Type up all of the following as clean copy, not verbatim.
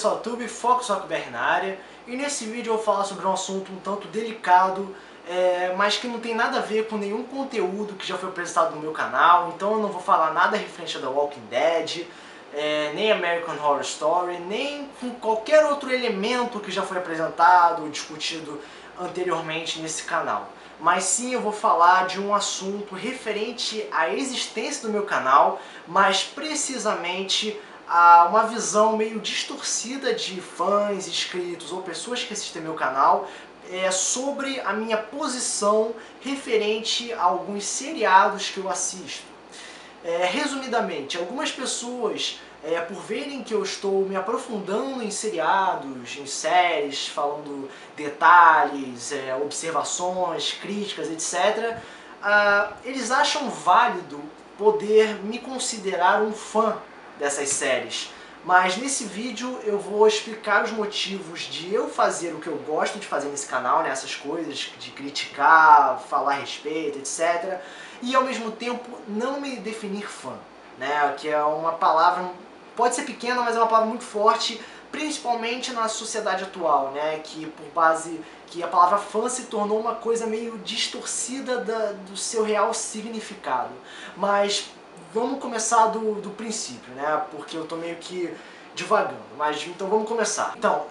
pessoal, YouTube, Fox RockBR na área, e nesse vídeo eu vou falar sobre um assunto um tanto delicado, mas que não tem nada a ver com nenhum conteúdo que já foi apresentado no meu canal, então eu não vou falar nada referente a The Walking Dead, nem American Horror Story, nem com qualquer outro elemento que já foi apresentado ou discutido anteriormente nesse canal. Mas sim, eu vou falar de um assunto referente à existência do meu canal, mas precisamente a uma visão meio distorcida de fãs, inscritos ou pessoas que assistem meu canal sobre a minha posição referente a alguns seriados que eu assisto. Resumidamente, algumas pessoas, por verem que eu estou me aprofundando em seriados, em séries, falando detalhes, observações, críticas, etc., eles acham válido poder me considerar um fã dessas séries. Mas nesse vídeo eu vou explicar os motivos de eu fazer o que eu gosto de fazer nesse canal, né, essas coisas de criticar, falar a respeito, etc. E ao mesmo tempo não me definir fã, né, que é uma palavra, pode ser pequena, mas é uma palavra muito forte, principalmente na sociedade atual, né, que a palavra fã se tornou uma coisa meio distorcida do seu real significado. Mas vamos começar do princípio, né? Porque eu tô meio que divagando, mas então vamos começar. Então,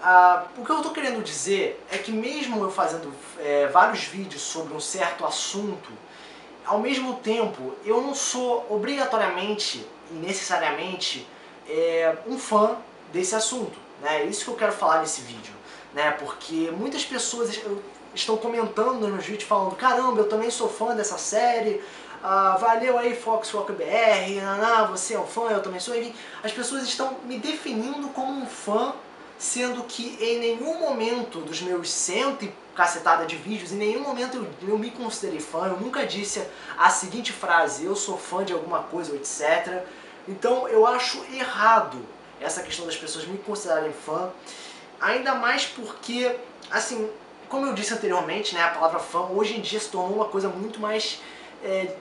o que eu tô querendo dizer é que mesmo eu fazendo vários vídeos sobre um certo assunto, ao mesmo tempo eu não sou obrigatoriamente e necessariamente um fã desse assunto, né? É isso que eu quero falar nesse vídeo, né? Porque muitas pessoas estão comentando nos meus vídeos falando: caramba, eu também sou fã dessa série, valeu aí Fox RockBR, você é um fã, eu também sou. Enfim, as pessoas estão me definindo como um fã, sendo que em nenhum momento dos meus cento e cacetada de vídeos, em nenhum momento eu me considerei fã, eu nunca disse a seguinte frase: eu sou fã de alguma coisa, etc. Então eu acho errado essa questão das pessoas me considerarem fã, ainda mais porque, assim, como eu disse anteriormente, né, a palavra fã hoje em dia se tornou uma coisa muito mais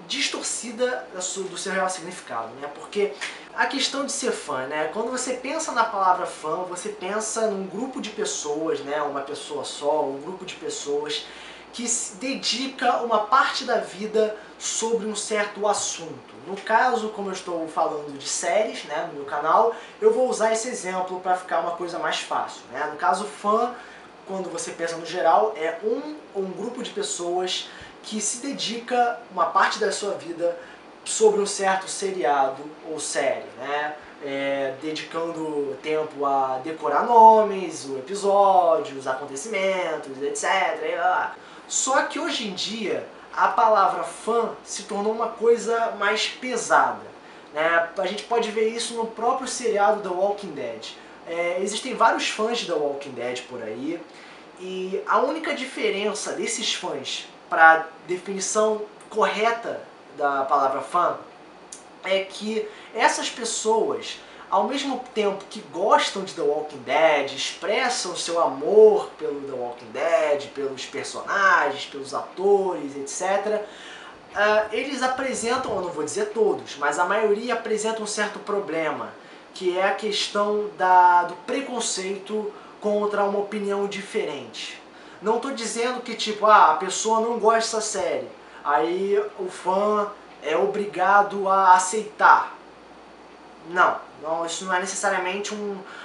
distorcida do seu real significado, né? Porque a questão de ser fã, né? Quando você pensa na palavra fã, você pensa num grupo de pessoas, né? Uma pessoa só, um grupo de pessoas que se dedica uma parte da vida sobre um certo assunto. No caso, como eu estou falando de séries, né, no meu canal, eu vou usar esse exemplo para ficar uma coisa mais fácil, né? No caso, fã, quando você pensa no geral, é um grupo de pessoas que se dedica uma parte da sua vida sobre um certo seriado ou série, né? Dedicando tempo a decorar nomes, o episódio, os acontecimentos, etc. Só que hoje em dia a palavra fã se tornou uma coisa mais pesada, né? A gente pode ver isso no próprio seriado The Walking Dead. Existem vários fãs de The Walking Dead por aí, e a única diferença desses fãs para a definição correta da palavra fã é que essas pessoas, ao mesmo tempo que gostam de The Walking Dead, expressam seu amor pelo The Walking Dead, pelos personagens, pelos atores, etc., eles apresentam, eu não vou dizer todos, mas a maioria apresenta um certo problema, que é a questão do preconceito contra uma opinião diferente. Não estou dizendo que tipo, a pessoa não gosta dessa série, aí o fã é obrigado a aceitar. Não, isso não é necessariamente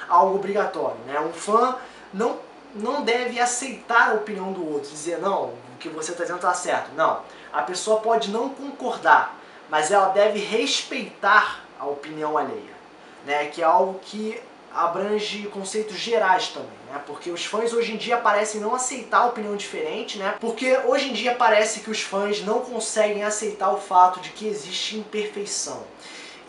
algo obrigatório, né? Um fã não deve aceitar a opinião do outro, dizer não, o que você está dizendo está certo. Não, a pessoa pode não concordar, mas ela deve respeitar a opinião alheia, né? Que é algo que abrange conceitos gerais também, né? Porque os fãs hoje em dia parecem não aceitar a opinião diferente, né? Porque hoje em dia parece que os fãs não conseguem aceitar o fato de que existe imperfeição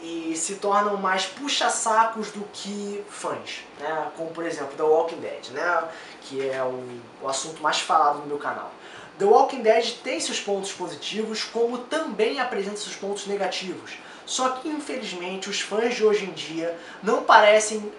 e se tornam mais puxa-sacos do que fãs, né? Como por exemplo The Walking Dead, né? Que é o assunto mais falado no meu canal. The Walking Dead tem seus pontos positivos, como também apresenta seus pontos negativos. Só que, infelizmente, os fãs de hoje em dia não parecem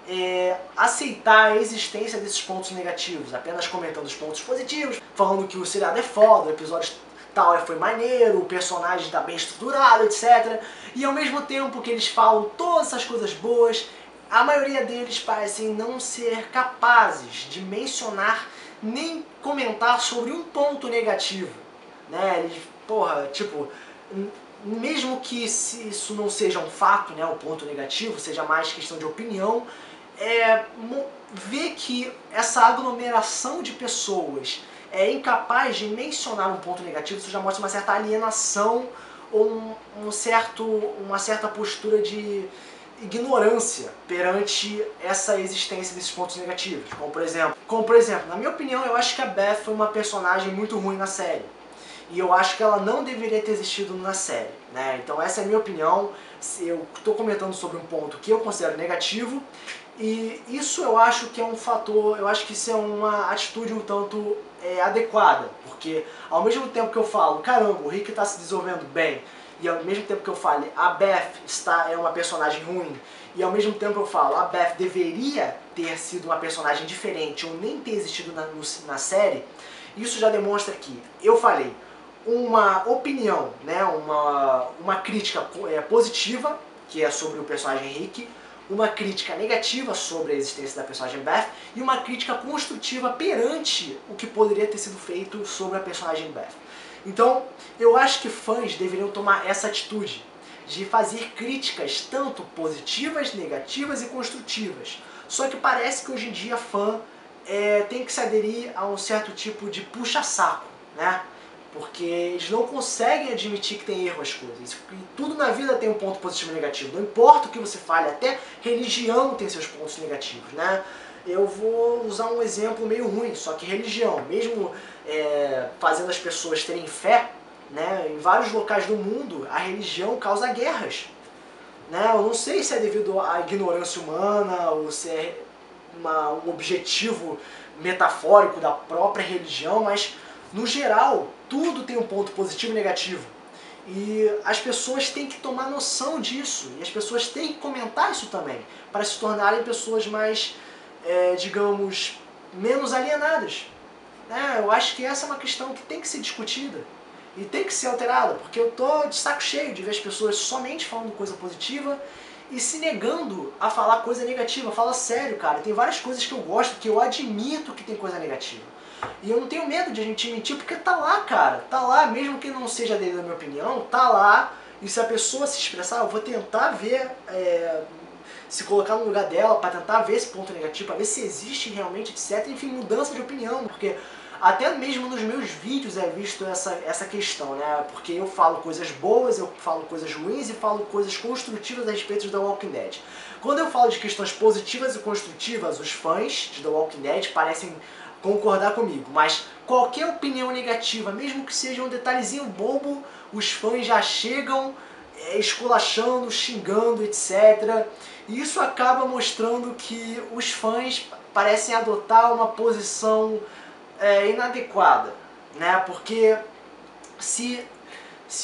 aceitar a existência desses pontos negativos, apenas comentando os pontos positivos, falando que o seriado é foda, o episódio tal foi maneiro, o personagem está bem estruturado, etc. E ao mesmo tempo que eles falam todas essas coisas boas, a maioria deles parecem não ser capazes de mencionar nem comentar sobre um ponto negativo, né? Eles, porra, tipo, mesmo que se isso não seja um fato, né, o ponto negativo, seja mais questão de opinião, ver que essa aglomeração de pessoas é incapaz de mencionar um ponto negativo, isso já mostra uma certa alienação ou uma certa postura de ignorância perante essa existência desses pontos negativos. Como por exemplo, na minha opinião, eu acho que a Beth foi uma personagem muito ruim na série. E eu acho que ela não deveria ter existido na série, né? Então essa é a minha opinião. Eu estou comentando sobre um ponto que eu considero negativo, e isso eu acho que é um fator, eu acho que isso é uma atitude um tanto adequada, porque ao mesmo tempo que eu falo, caramba, o Rick está se desenvolvendo bem, e ao mesmo tempo que eu falo, a Beth é uma personagem ruim, e ao mesmo tempo eu falo, a Beth deveria ter sido uma personagem diferente ou nem ter existido na série, isso já demonstra que eu falei uma opinião, né, uma crítica positiva, que é sobre o personagem Rick, uma crítica negativa sobre a existência da personagem Beth e uma crítica construtiva perante o que poderia ter sido feito sobre a personagem Beth. Então, eu acho que fãs deveriam tomar essa atitude de fazer críticas tanto positivas, negativas e construtivas. Só que parece que hoje em dia fã tem que se aderir a um certo tipo de puxa-saco, né? Porque eles não conseguem admitir que tem erro as coisas. E tudo na vida tem um ponto positivo e negativo. Não importa o que você fale, até religião tem seus pontos negativos, né? Eu vou usar um exemplo meio ruim, só que religião, mesmo fazendo as pessoas terem fé, né, em vários locais do mundo, a religião causa guerras. Né? Eu não sei se é devido à ignorância humana ou se é um objetivo metafórico da própria religião, mas no geral, tudo tem um ponto positivo e negativo. E as pessoas têm que tomar noção disso. E as pessoas têm que comentar isso também. Para se tornarem pessoas mais, digamos, menos alienadas. Eu acho que essa é uma questão que tem que ser discutida. E tem que ser alterada. Porque eu tô de saco cheio de ver as pessoas somente falando coisa positiva e se negando a falar coisa negativa. Fala sério, cara. Tem várias coisas que eu gosto, que eu admito que tem coisa negativa. E eu não tenho medo de a gente mentir, porque tá lá, cara. Tá lá, mesmo que não seja dele da minha opinião, tá lá. E se a pessoa se expressar, eu vou tentar ver, se colocar no lugar dela, para tentar ver esse ponto negativo, para ver se existe realmente, etc. Enfim, mudança de opinião, porque até mesmo nos meus vídeos é visto essa questão, né? Porque eu falo coisas boas, eu falo coisas ruins e falo coisas construtivas a respeito de The Walking Dead. Quando eu falo de questões positivas e construtivas, os fãs de The Walking Dead parecem concordar comigo, mas qualquer opinião negativa, mesmo que seja um detalhezinho bobo, os fãs já chegam esculachando, xingando, etc. E isso acaba mostrando que os fãs parecem adotar uma posição inadequada, né? Porque se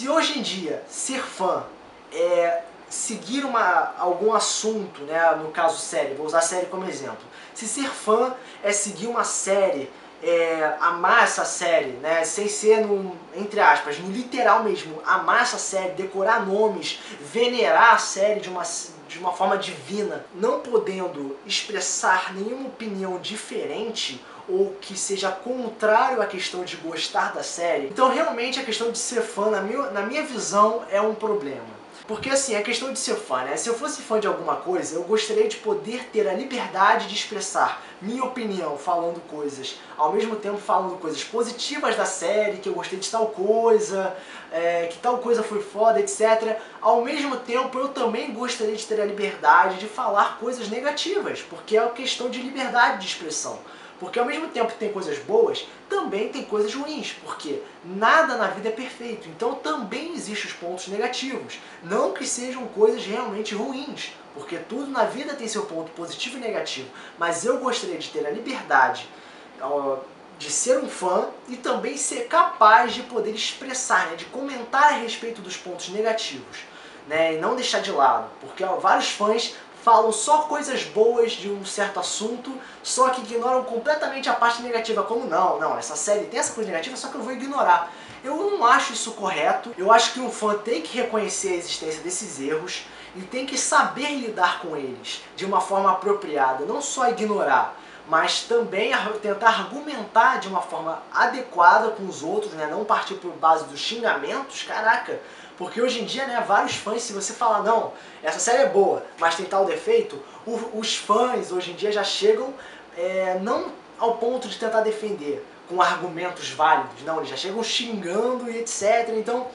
hoje em dia ser fã é seguir algum assunto, né? No caso série, vou usar a série como exemplo. Se ser fã é seguir uma série, amar essa série, né, sem ser entre aspas, no literal mesmo, amar essa série, decorar nomes, venerar a série de uma forma divina, não podendo expressar nenhuma opinião diferente ou que seja contrário à questão de gostar da série, então realmente a questão de ser fã, na minha visão, é um problema. Porque assim, a questão de ser fã, né? Se eu fosse fã de alguma coisa, eu gostaria de poder ter a liberdade de expressar minha opinião falando coisas, ao mesmo tempo falando coisas positivas da série, que eu gostei de tal coisa, que tal coisa foi foda, etc. Ao mesmo tempo, eu também gostaria de ter a liberdade de falar coisas negativas, porque é uma questão de liberdade de expressão. Porque ao mesmo tempo que tem coisas boas, também tem coisas ruins, porque nada na vida é perfeito, então também existem os pontos negativos. Não que sejam coisas realmente ruins, porque tudo na vida tem seu ponto positivo e negativo, mas eu gostaria de ter a liberdade de ser um fã e também ser capaz de poder expressar, né, de comentar a respeito dos pontos negativos, né, e não deixar de lado, porque vários fãs falam só coisas boas de um certo assunto, só que ignoram completamente a parte negativa, como não, essa série tem essa coisa negativa, só que eu vou ignorar. Eu não acho isso correto, eu acho que um fã tem que reconhecer a existência desses erros, e tem que saber lidar com eles de uma forma apropriada, não só ignorar, mas também tentar argumentar de uma forma adequada com os outros, né? Não partir por base dos xingamentos, caraca. Porque hoje em dia, né, vários fãs, se você falar, não, essa série é boa, mas tem tal defeito, os fãs hoje em dia já chegam não ao ponto de tentar defender com argumentos válidos, não, eles já chegam xingando e etc. Então,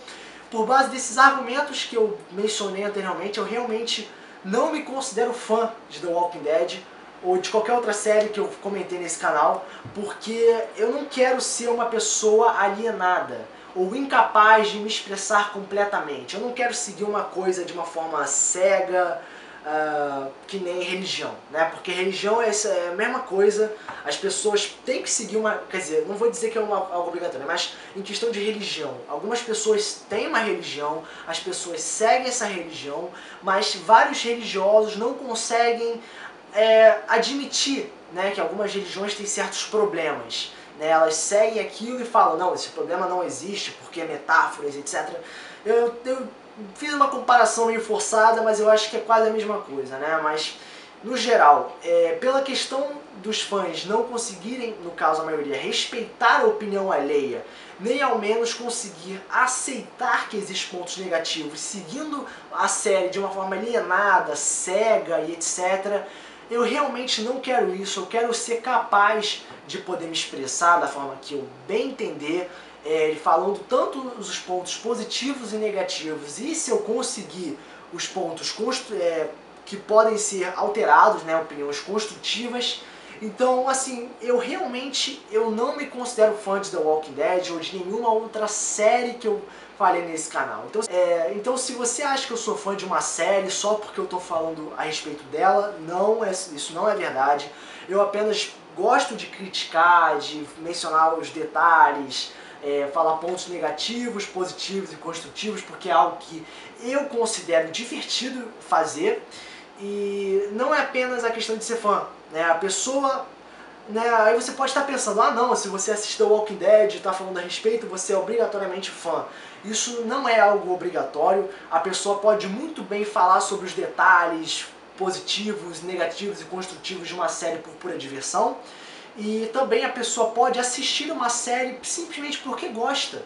por base desses argumentos que eu mencionei anteriormente, eu realmente não me considero fã de The Walking Dead ou de qualquer outra série que eu comentei nesse canal, porque eu não quero ser uma pessoa alienada ou incapaz de me expressar completamente. Eu não quero seguir uma coisa de uma forma cega, que nem religião, né? Porque religião é a mesma coisa, as pessoas têm que seguir uma... Quer dizer, não vou dizer que é algo obrigatório, mas em questão de religião, algumas pessoas têm uma religião, as pessoas seguem essa religião, mas vários religiosos não conseguem admitir, né, que algumas religiões têm certos problemas. Né? Elas seguem aquilo e falam, não, esse problema não existe porque é metáforas, etc. Eu fiz uma comparação meio forçada, mas eu acho que é quase a mesma coisa, né? Mas, no geral, pela questão dos fãs não conseguirem, no caso a maioria, respeitar a opinião alheia, nem ao menos conseguir aceitar que existem pontos negativos, seguindo a série de uma forma alienada, cega e etc., eu realmente não quero isso, eu quero ser capaz de poder me expressar da forma que eu bem entender, falando tanto os pontos positivos e negativos, e se eu conseguir os pontos que podem ser alterados, né, opiniões construtivas. Então, assim, eu não me considero fã de The Walking Dead ou de nenhuma outra série que eu falei nesse canal. Então, se você acha que eu sou fã de uma série só porque eu estou falando a respeito dela, isso não é verdade. Eu apenas gosto de criticar, de mencionar os detalhes, falar pontos negativos, positivos e construtivos, porque é algo que eu considero divertido fazer. E não é apenas a questão de ser fã, né? A pessoa, né? Aí você pode estar pensando, ah não, se você assistiu Walking Dead e está falando a respeito, você é obrigatoriamente fã. Isso não é algo obrigatório, a pessoa pode muito bem falar sobre os detalhes positivos, negativos e construtivos de uma série por pura diversão. E também a pessoa pode assistir uma série simplesmente porque gosta,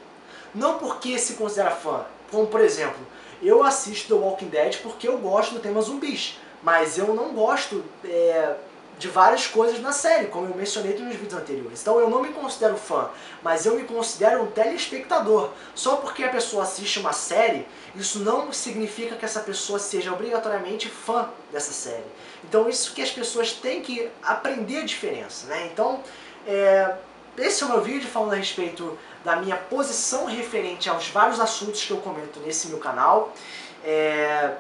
não porque se considera fã. Como por exemplo, eu assisto The Walking Dead porque eu gosto do tema zumbis, mas eu não gosto de várias coisas na série, como eu mencionei nos vídeos anteriores. Então eu não me considero fã, mas eu me considero um telespectador. Só porque a pessoa assiste uma série, isso não significa que essa pessoa seja obrigatoriamente fã dessa série. Então isso que as pessoas têm que aprender a diferença, né? Então, esse é o meu vídeo falando a respeito da minha posição referente aos vários assuntos que eu comento nesse meu canal.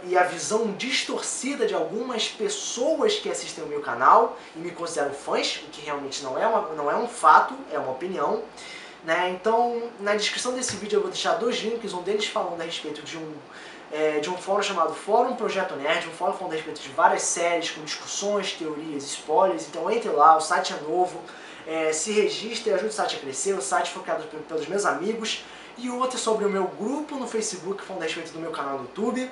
E a visão distorcida de algumas pessoas que assistem o meu canal e me consideram fãs, o que realmente não é um fato, é uma opinião. Né? Então, na descrição desse vídeo eu vou deixar dois links, um deles falando a respeito de um fórum chamado Fórum Projeto Nerd, um fórum falando a respeito de várias séries, com discussões, teorias, spoilers. Então entre lá, o site é novo, se registre, ajude o site a crescer, o site foi criado pelos meus amigos. E outro sobre o meu grupo no Facebook, falando a respeito do meu canal no YouTube.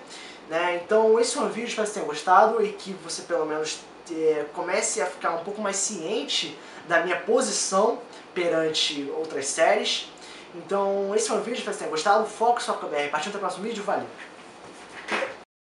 Né? Então esse é um vídeo, espero que você tenha gostado e que você pelo menos comece a ficar um pouco mais ciente da minha posição perante outras séries. Então esse é um vídeo, espero que você tenha gostado. Foco, só BR. Partindo para o próximo vídeo, valeu!